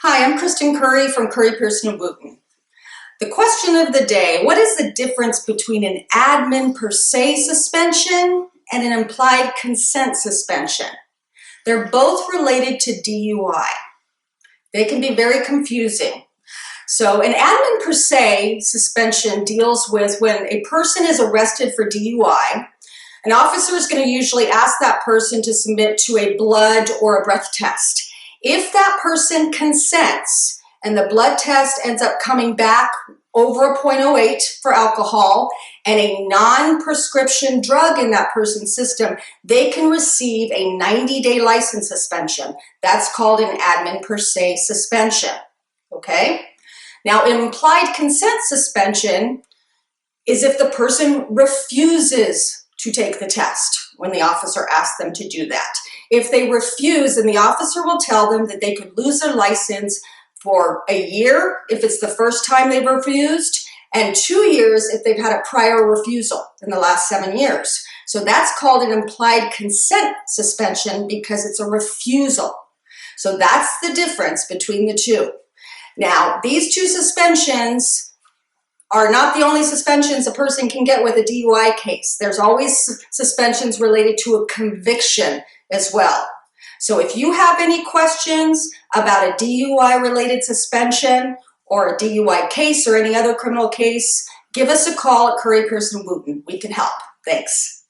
Hi, I'm Kristen Curry from Curry, Pearson, and Wooten. The question of the day: what is the difference between an admin per se suspension and an implied consent suspension? They're both related to DUI. They can be very confusing. So an admin per se suspension deals with when a person is arrested for DUI. An officer is going to usually ask that person to submit to a blood or a breath test. If that person consents and the blood test ends up coming back over a 0.08 for alcohol and a non-prescription drug in that person's system, they can receive a 90-day license suspension. That's called an admin per se suspension, okay? Now, an implied consent suspension is if the person refuses to take the test when the officer asks them to do that. If they refuse, then the officer will tell them that they could lose their license for a year if it's the first time they've refused, and 2 years if they've had a prior refusal in the last 7 years. So that's called an implied consent suspension because it's a refusal. So that's the difference between the two. Now, these two suspensions are not the only suspensions a person can get with a DUI case. There's always suspensions related to a conviction as well. So if you have any questions about a DUI-related suspension or a DUI case or any other criminal case, give us a call at Curry, Pearson, Wooten. We can help. Thanks.